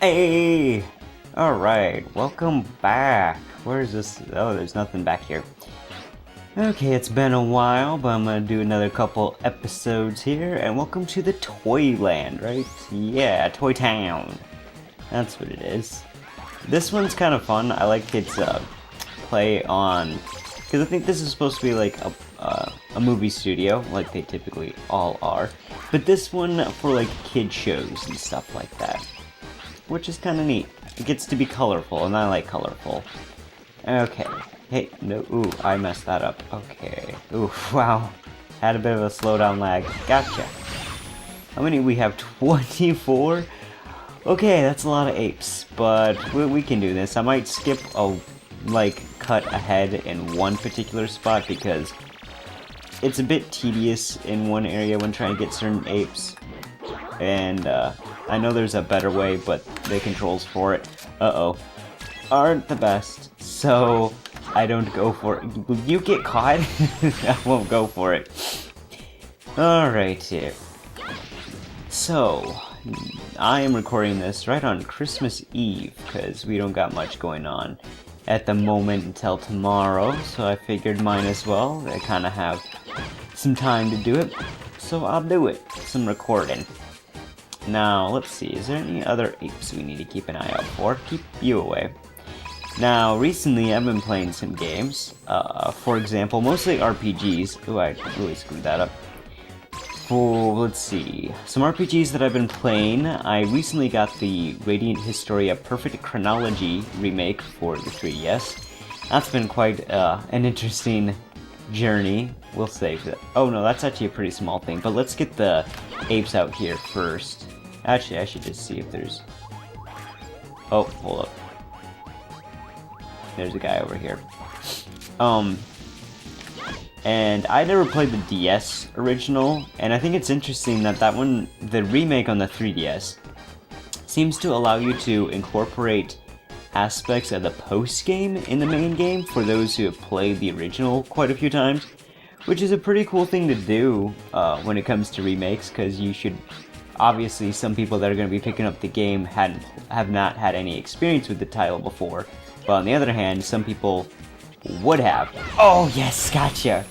Hey! Alright, welcome back. Where is this? Oh, there's nothing back here. Okay, it's been a while, but I'm gonna do another couple episodes here, and welcome to the Toyland, right? Yeah, Toy Town. That's what it is. This one's kind of fun. I like its play on, because I think this is supposed to be like a movie studio, like they typically all are. But this one for like kid shows and stuff like that, which is kind of neat. It gets to be colorful, and I like colorful. Okay. Hey, no, ooh, I messed that up. Okay. Ooh, wow. Had a bit of a slowdown lag. Gotcha. How many? We have 24? Okay, that's a lot of apes, but we can do this. I might skip a, cut ahead in one particular spot because it's a bit tedious in one area when trying to get certain apes. And, I know there's a better way, but the controls for it, aren't the best. So, I don't go for it. Will you get caught? I won't go for it. Alright here. So, I am recording this right on Christmas Eve, because we don't got much going on at the moment until tomorrow, so I figured might as well. I kind of have some time to do it, so I'll do it. Some recording. Now, let's see, is there any other apes we need to keep an eye out for? Keep you away. Now, recently I've been playing some games, for example, mostly RPGs. Ooh, I really screwed that up. For, let's see, some RPGs that I've been playing. I recently got the Radiant Historia Perfect Chronology remake for the 3DS. That's been quite an interesting journey. We'll save that. Oh no, that's actually a pretty small thing, but let's get the apes out here first. Actually, I should just see if there's... Oh, hold up. There's a guy over here. And I never played the DS original, and I think it's interesting that that one, the remake on the 3DS, seems to allow you to incorporate aspects of the post-game in the main game for those who have played the original quite a few times, which is a pretty cool thing to do when it comes to remakes, because you should... Obviously, some people that are going to be picking up the game have not had any experience with the title before, but on the other hand, some people would have. Oh yes, gotcha!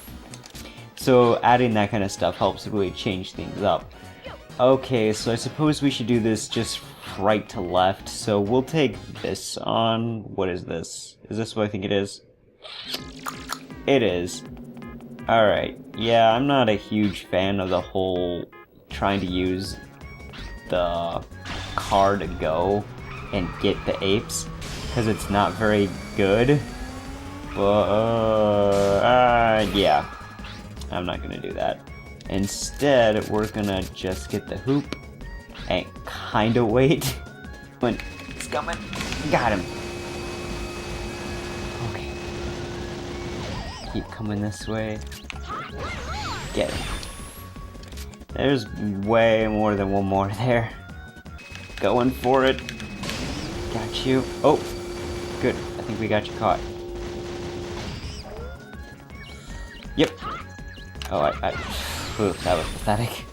So adding that kind of stuff helps really change things up. Okay, so I suppose we should do this just right to left, so we'll take this on. What is this? Is this what I think it is? It is. Alright, yeah, I'm not a huge fan of the whole trying to use the car to go and get the apes, because it's not very good. But, yeah, I'm not gonna do that. Instead, we're gonna just get the hoop and kinda wait. When it's coming, got him. Okay. Keep coming this way. Get him. There's way more than one more there. Going for it. Got you. Oh, good. I think we got you caught. Yep. Oh, ooh, that was pathetic.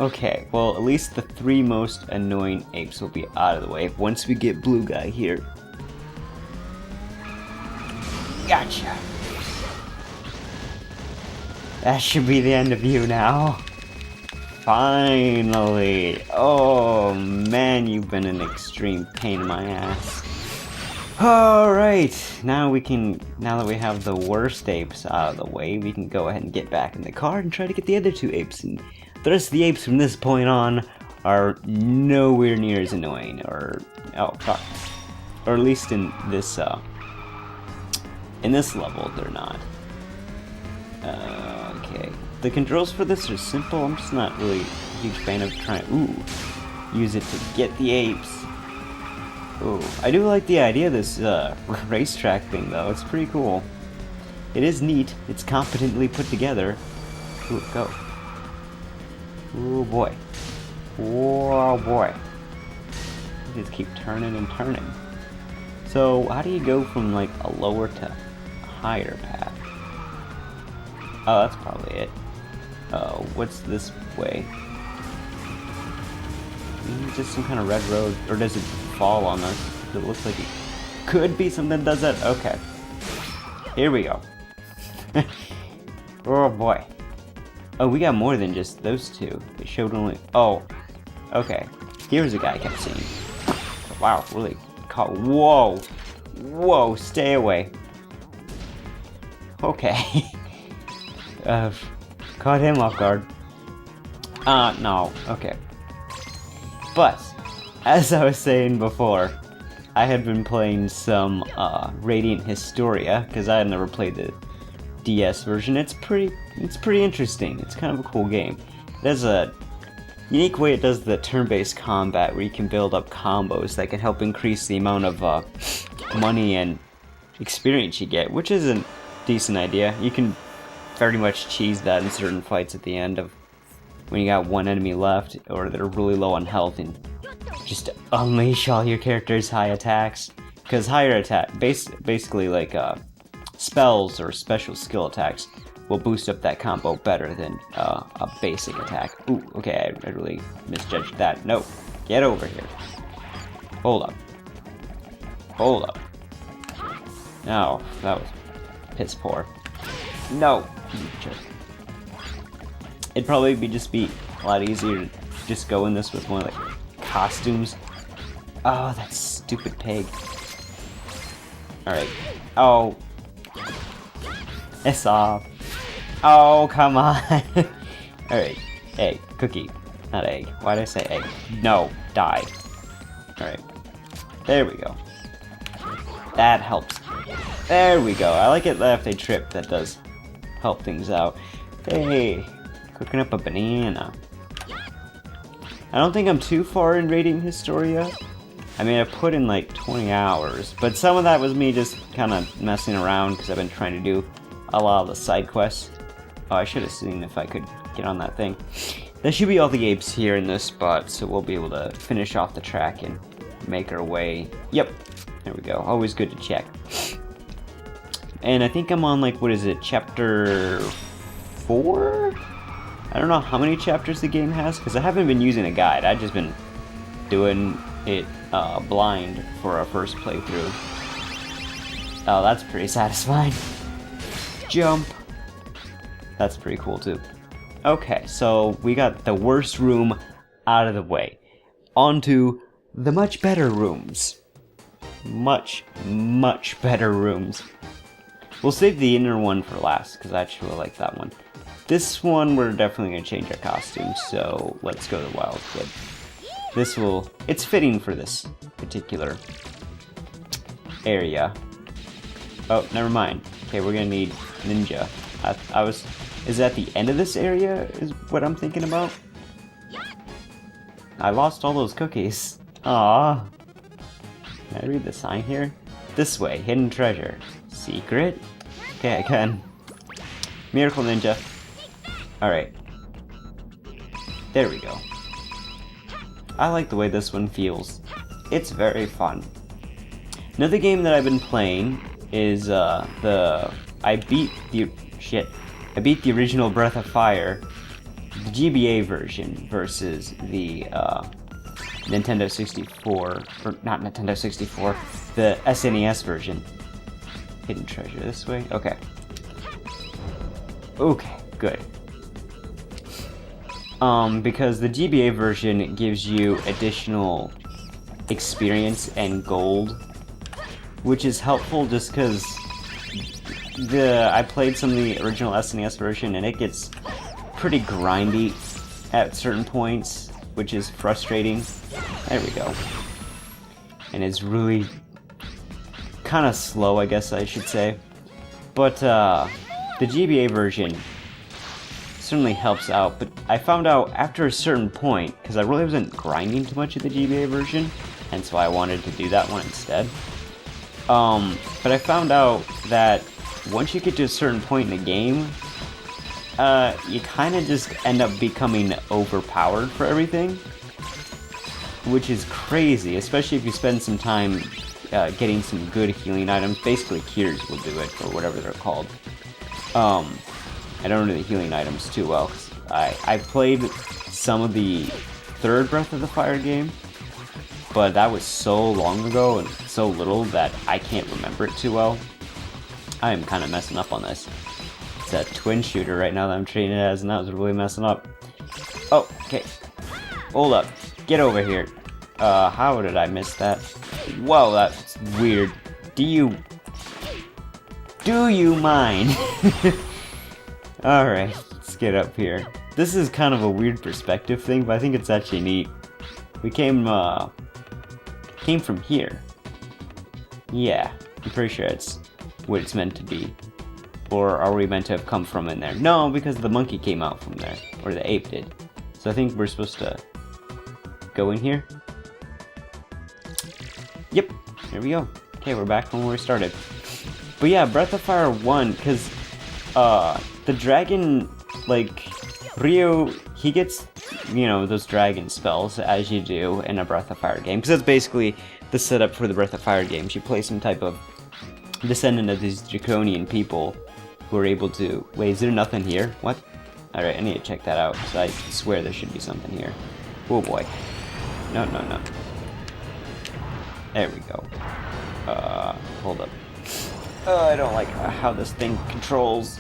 Okay, well, at least the three most annoying apes will be out of the way once we get Blue Guy here. Gotcha. That should be the end of you now. Finally. Oh man, you've been an extreme pain in my ass. Alright, now that we have the worst apes out of the way, we can go ahead and get back in the car and try to get the other two apes. And the rest of the apes from this point on are nowhere near as annoying, or, oh fuck. Or at least in this level, they're not. Okay. The controls for this are simple. I'm just not really a huge fan of trying to use it to get the apes. Ooh, I do like the idea of this racetrack thing though. It's pretty cool. It is neat. It's competently put together. Ooh, go. Ooh boy. Oh boy. You just keep turning and turning. So how do you go from like a lower to a higher path? Oh, that's probably it. What's this way? Just some kind of red road, or does it fall on us? It looks like it could be something that does that. Okay. Here we go. Oh boy. Oh, we got more than just those two. It showed only... Oh. Okay. Here's a guy I kept seeing. Wow, really caught... Whoa! Whoa, stay away. Okay. Caught him off guard. No. Okay. But, as I was saying before, I had been playing some Radiant Historia, because I had never played the DS version. It's pretty interesting. It's kind of a cool game. There's a unique way it does the turn-based combat, where you can build up combos that can help increase the amount of money and experience you get, which is a decent idea. You can very much cheese that in certain fights at the end of when you got one enemy left, or they're really low on health, and just unleash all your character's high attacks. Because higher attack, basically like spells or special skill attacks, will boost up that combo better than a basic attack. Ooh, okay, I really misjudged that. No, get over here. Hold up. Hold up. No, that was piss poor. No, it'd probably just be a lot easier to just go in this with more like costumes. Oh, that stupid pig. Alright. Oh. It's off. Oh, come on. Alright. Egg. Cookie. Not egg. Why did I say egg? No. Die. Alright. There we go. That helps. There we go. I like it that if they trip, that does help things out. Hey. Cooking up a banana. I don't think I'm too far in Radiant Historia. I mean, I put in like 20 hours, but some of that was me just kind of messing around because I've been trying to do a lot of the side quests. Oh, I should have seen if I could get on that thing. There should be all the apes here in this spot, so we'll be able to finish off the track and make our way. Yep, there we go. Always good to check. And I think I'm on like, what is it, chapter 4? I don't know how many chapters the game has, because I haven't been using a guide. I've just been doing it blind for our first playthrough. Oh, that's pretty satisfying. Jump. That's pretty cool too. Okay, so we got the worst room out of the way. On to the much better rooms. Much, much better rooms. We'll save the inner one for last, because I actually like that one. This one, we're definitely going to change our costume, so let's go to Wild Kid. It's fitting for this particular area. Oh, never mind. Okay, we're going to need Ninja. Is that the end of this area, is what I'm thinking about? I lost all those cookies. Aww. Can I read the sign here? This way, hidden treasure. Secret? Okay, I can. Miracle Ninja. Alright. There we go. I like the way this one feels. It's very fun. Another game that I've been playing is I beat the original Breath of Fire, the GBA version versus the Nintendo 64, or not Nintendo 64, the SNES version. Hidden treasure this way? Okay. Okay, good. Because the GBA version gives you additional experience and gold, which is helpful just because I played some of the original SNES version and it gets pretty grindy at certain points, which is frustrating. There we go. And it's really kind of slow, I guess I should say. But the GBA version certainly helps out, but I found out after a certain point, because I really wasn't grinding too much of the GBA version, and so I wanted to do that one instead. But I found out that once you get to a certain point in the game, you kind of just end up becoming overpowered for everything, which is crazy, especially if you spend some time getting some good healing items. Basically, cures will do it, or whatever they're called. I don't know the healing items too well, 'cause I played some of the third Breath of the Fire game, but that was so long ago and so little that I can't remember it too well. I am kind of messing up on this. It's a twin shooter right now that I'm treating it as, and that was really messing up. Oh, okay. Hold up. Get over here. How did I miss that? Whoa, that's weird. Do you mind? Alright, let's get up here. This is kind of a weird perspective thing, but I think it's actually neat. We came from here. Yeah, I'm pretty sure it's what it's meant to be. Or are we meant to have come from in there? No, because the monkey came out from there. Or the ape did. So I think we're supposed to go in here. Yep, here we go. Okay, we're back from where we started. But yeah, Breath of Fire 1, because the dragon, like, Ryo, he gets, you know, those dragon spells, as you do in a Breath of Fire game. Because that's basically the setup for the Breath of Fire games. You play some type of descendant of these draconian people who are able to... Wait, is there nothing here? What? Alright, I need to check that out, because I swear there should be something here. Oh boy. No, no, no. There we go. Hold up. I don't like how this thing controls.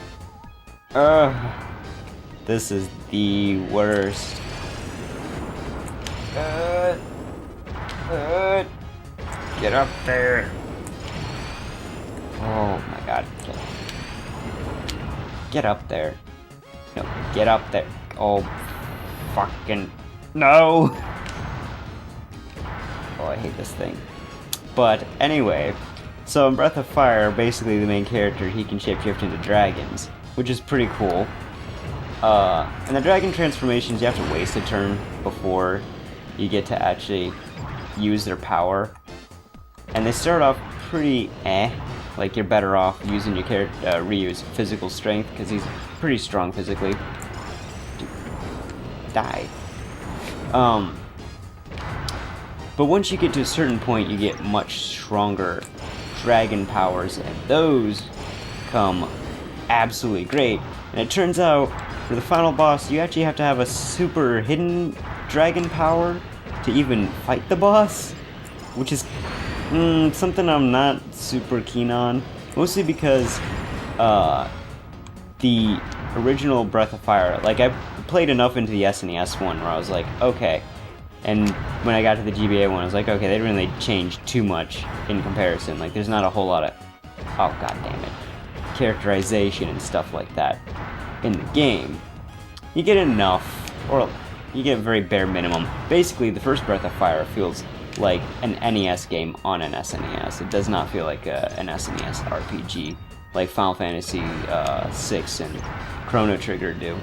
This is the worst. Get up there. Oh my god. Get up there. No, get up there. Oh, fucking no. Oh, I hate this thing. But anyway, so in Breath of Fire, basically the main character, he can shapeshift into dragons, which is pretty cool. And the dragon transformations, you have to waste a turn before you get to actually use their power. And they start off pretty like you're better off using your character, Ryu's physical strength, because he's pretty strong physically. Dude, die. But once you get to a certain point, you get much stronger dragon powers, and those come absolutely great. And it turns out, for the final boss, you actually have to have a super hidden dragon power to even fight the boss, which is something I'm not super keen on. Mostly because the original Breath of Fire, like, I played enough into the SNES one where I was like, okay. And when I got to the GBA one, I was like, okay, they didn't really change too much in comparison. Like, there's not a whole lot of, oh god damn it, characterization and stuff like that in the game. You get enough, or you get a very bare minimum. Basically, the first Breath of Fire feels like an NES game on an SNES. It does not feel like an SNES RPG like Final Fantasy VI and Chrono Trigger do.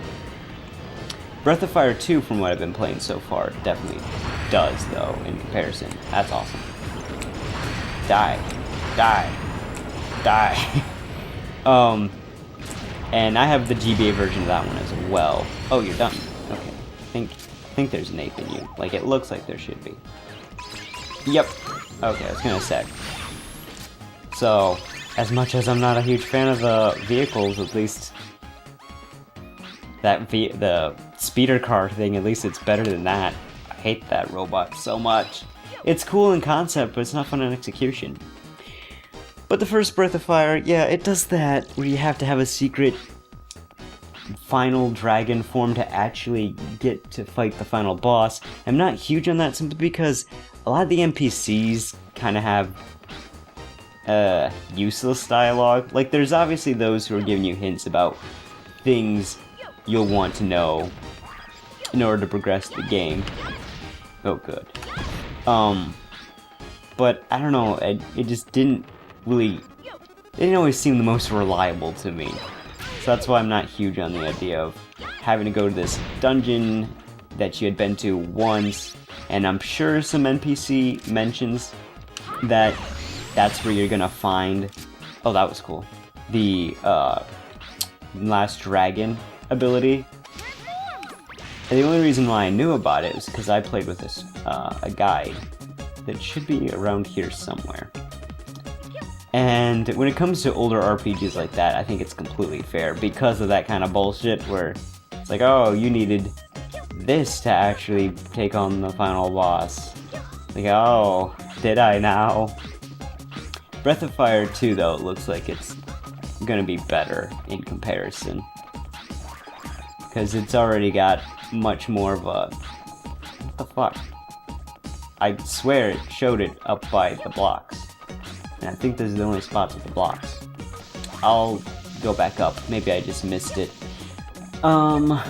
Breath of Fire 2, from what I've been playing so far, definitely does, though, in comparison. That's awesome. Die. Die. Die. And I have the GBA version of that one as well. Oh, you're done. Okay. I think there's an ape in you. Like, it looks like there should be. Yep. Okay, I was gonna say. So, as much as I'm not a huge fan of the vehicles, at least the speeder car thing, at least it's better than that. I hate that robot so much. It's cool in concept, but it's not fun in execution. But the first Breath of Fire, yeah, it does that, where you have to have a secret final dragon form to actually get to fight the final boss. I'm not huge on that simply because a lot of the NPCs kind of have useless dialogue. Like, there's obviously those who are giving you hints about things you'll want to know in order to progress the game. Oh, good. But I don't know, it just didn't really, it didn't always seem the most reliable to me. So that's why I'm not huge on the idea of having to go to this dungeon that you had been to once, and I'm sure some NPC mentions that that's where you're gonna find, oh, that was cool, the last dragon ability. And the only reason why I knew about it is because I played with this a guide that should be around here somewhere. And when it comes to older RPGs like that, I think it's completely fair because of that kind of bullshit where it's like, oh, you needed this to actually take on the final boss. Like, oh, did I now? Breath of Fire 2, though, it looks like it's gonna be better in comparison. Because it's already got much more of a... What the fuck? I swear it showed it up by the blocks. And I think this is the only spots with the blocks. I'll go back up. Maybe I just missed it. But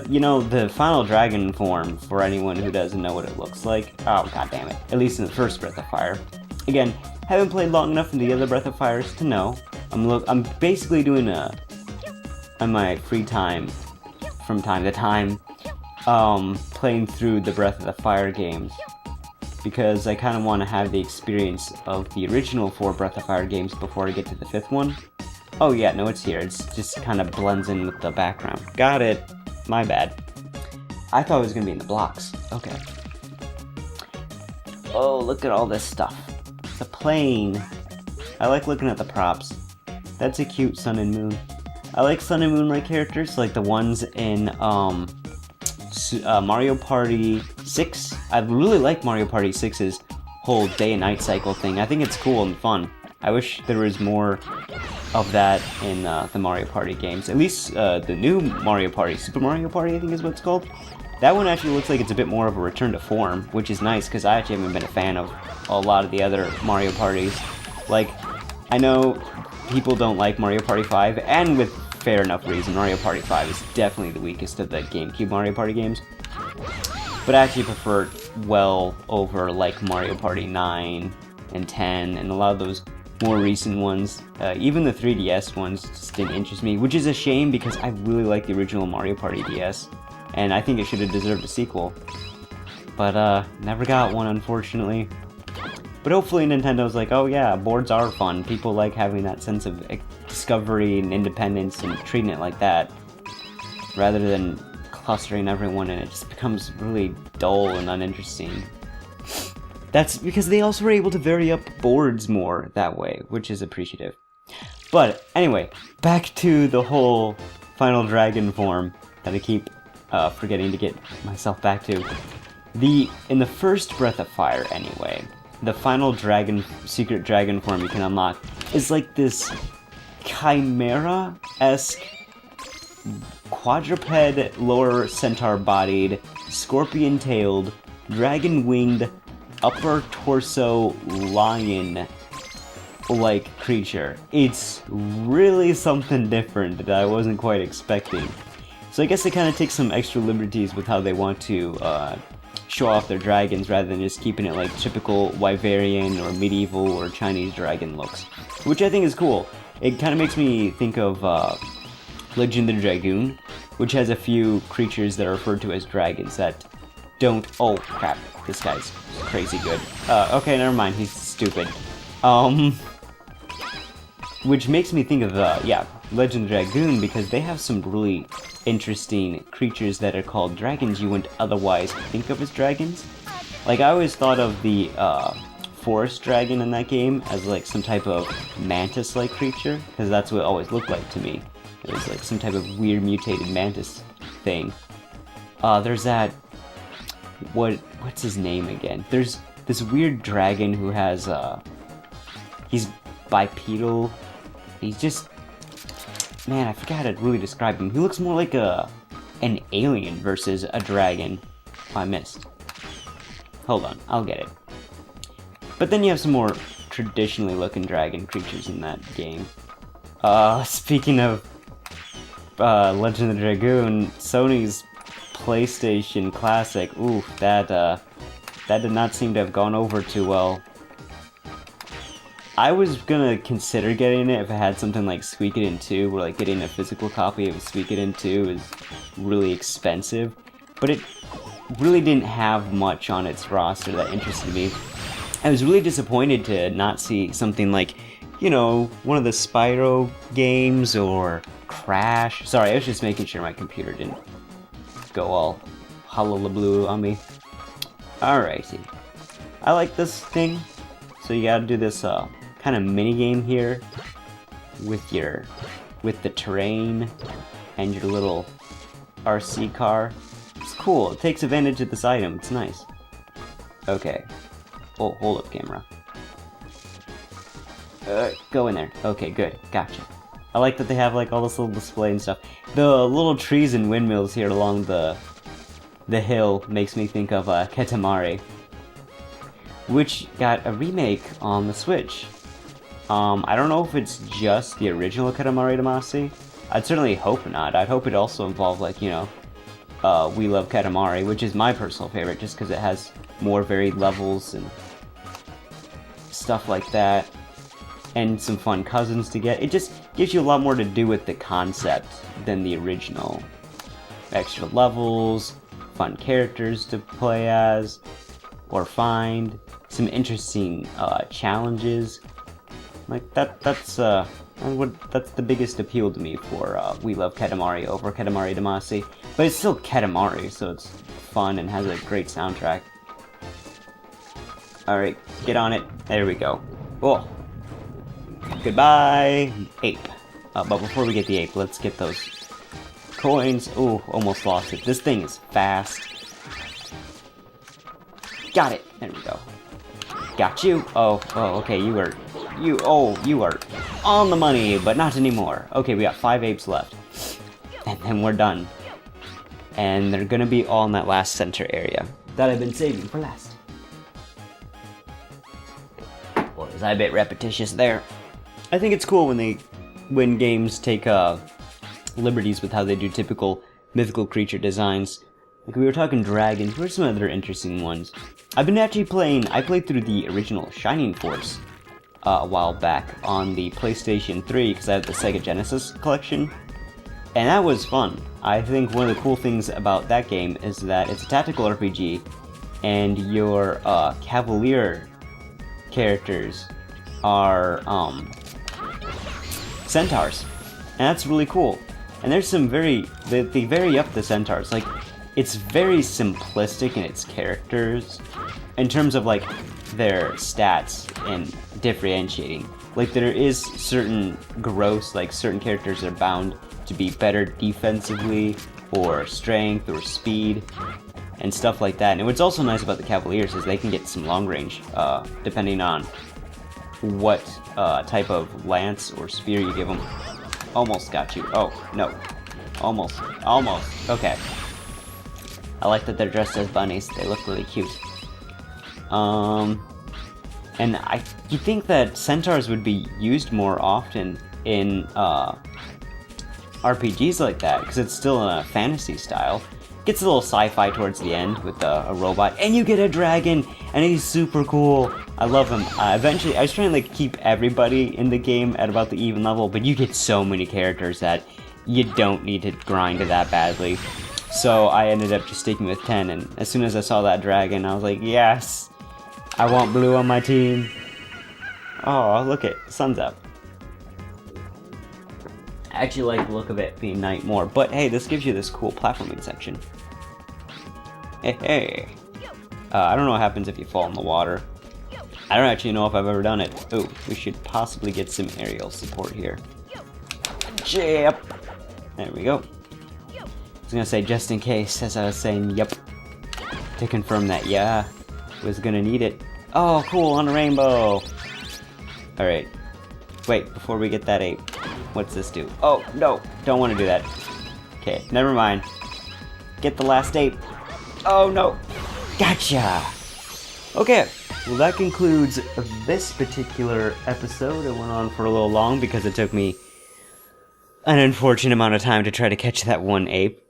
you know, the final dragon form, for anyone who doesn't know what it looks like, oh god damn it, at least in the first Breath of Fire. Again, haven't played long enough in the other Breath of Fires to know. I'm basically doing on my free time, from time to time, playing through the Breath of the Fire games, because I kind of want to have the experience of the original 4 Breath of Fire games before I get to the 5th one. Oh yeah, no, it's here. It's just kind of blends in with the background. Got it. My bad. I thought it was going to be in the blocks. Okay. Oh, look at all this stuff. It's a plane. I like looking at the props. That's a cute Sun and Moon. I like Sun and Moon-like characters, like the ones in Mario Party 6. I really like Mario Party 6's whole day and night cycle thing. I think it's cool and fun. I wish there was more of that in the Mario Party games. At least the new Mario Party, Super Mario Party I think is what it's called. That one actually looks like it's a bit more of a return to form, which is nice because I actually haven't been a fan of a lot of the other Mario Parties. Like, I know people don't like Mario Party 5, and with fair enough reason. Mario Party 5 is definitely the weakest of the GameCube Mario Party games. But I actually prefer it well over like Mario Party 9 and 10 and a lot of those more recent ones. Even the 3DS ones just didn't interest me, which is a shame because I really like the original Mario Party DS, and I think it should have deserved a sequel. But never got one, unfortunately. But hopefully Nintendo's like, oh yeah, boards are fun. People like having that sense of discovery and independence and treating it like that, rather than clustering everyone and it just becomes really dull and uninteresting. That's because they also were able to vary up boards more that way, which is appreciative. But anyway, back to the whole final dragon form that I keep forgetting to get myself back to. In the first Breath of Fire anyway, the final dragon, secret dragon form you can unlock is like this chimera-esque quadruped, lower centaur-bodied, scorpion-tailed, dragon-winged, upper torso lion-like creature. It's really something different that I wasn't quite expecting. So I guess they kind of take some extra liberties with how they want to show off their dragons rather than just keeping it like typical Wyverian or medieval or Chinese dragon looks, which I think is cool. It kind of makes me think of Legend of the Dragoon, which has a few creatures that are referred to as dragons that don't... Oh, crap. This guy's crazy good. Okay, never mind. He's stupid. Which makes me think of, yeah, Legend of the Dragoon, because they have some really interesting creatures that are called dragons you wouldn't otherwise think of as dragons. Like, I always thought of the, forest dragon in that game as, like, some type of mantis-like creature, because that's what it always looked like to me. It was, like, some type of weird mutated mantis thing. There's that... What's his name again? There's this weird dragon who has, he's bipedal. He's just... Man, I forgot how to really describe him. He looks more like an alien versus a dragon. Oh, I missed. Hold on, I'll get it. But then you have some more traditionally looking dragon creatures in that game. Speaking of Legend of the Dragoon, Sony's PlayStation Classic, oof, that did not seem to have gone over too well. I was gonna consider getting it if it had something like Suikoden 2, where like getting a physical copy of Suikoden 2 is really expensive, but it really didn't have much on its roster that interested me. I was really disappointed to not see something like, you know, one of the Spyro games or Crash. Sorry, I was just making sure my computer didn't go all hullabaloo on me. Alrighty. I like this thing. So you gotta do this kind of mini game here with the terrain and your little RC car. It's cool. It takes advantage of this item. It's nice. Okay. Oh, hold up, camera. Go in there. Okay, good. Gotcha. I like that they have like all this little display and stuff. The little trees and windmills here along the hill makes me think of Katamari, which got a remake on the Switch. I don't know if it's just the original Katamari Damacy. I'd certainly hope not. I'd hope it also involved, like, you know, We Love Katamari, which is my personal favorite just because it has more varied levels and stuff like that, and some fun cousins to get. It just gives you a lot more to do with the concept than the original. Extra levels, fun characters to play as or find, some interesting challenges. Like that's the biggest appeal to me for We Love Katamari over Katamari Damacy. But it's still Katamari, so it's fun and has a great soundtrack. Alright, get on it. There we go. Oh. Goodbye, ape. But before we get the ape, let's get those coins. Ooh, almost lost it. This thing is fast. Got it. There we go. Got you. Oh, okay, you are on the money, but not anymore. Okay, we got 5 apes left. And then we're done. And they're gonna be all in that last center area that I've been saving for last. Was I a bit repetitious there? I think it's cool when games take liberties with how they do typical mythical creature designs. Like we were talking dragons, where's some other interesting ones? I've been actually I played through the original Shining Force a while back on the PlayStation 3 because I have the Sega Genesis collection, and that was fun. I think one of the cool things about that game is that it's a tactical RPG, and your Cavalier characters are centaurs, and that's really cool. And there's some they vary up the centaurs. Like, it's very simplistic in its characters in terms of like their stats and differentiating. Like, there is certain growths, like certain characters are bound to be better defensively or strength or speed and stuff like that. And what's also nice about the Cavaliers is they can get some long range depending on what type of lance or spear you give them. Almost got you. Oh, no. Almost. Okay. I like that they're dressed as bunnies. They look really cute. And you think that centaurs would be used more often in RPGs like that, because it's still in a fantasy style. Gets a little sci-fi towards the end with a robot, and you get a dragon, and he's super cool. I love him. Eventually, I was trying to like keep everybody in the game at about the even level, but you get so many characters that you don't need to grind that badly. So I ended up just sticking with 10, and as soon as I saw that dragon, I was like, yes! I want blue on my team. Oh, look it, the sun's up. I actually like the look of it being night more, but hey, this gives you this cool platforming section. Hey. I don't know what happens if you fall in the water. I don't actually know if I've ever done it. Oh, we should possibly get some aerial support here. Yep. There we go. I was gonna say just in case, as I was saying yep, to confirm that yeah, was gonna need it. Oh, cool, on a rainbow. Alright. Wait, before we get that ape, what's this do? Oh, no, don't want to do that. Okay, never mind. Get the last ape. Oh, no. Gotcha! Okay, well that concludes this particular episode. It went on for a little long because it took me an unfortunate amount of time to try to catch that one ape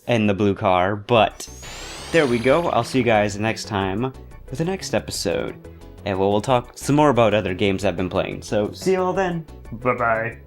and the blue car, but there we go. I'll see you guys next time for the next episode. And we'll talk some more about other games I've been playing. So, see you all then. Bye-bye.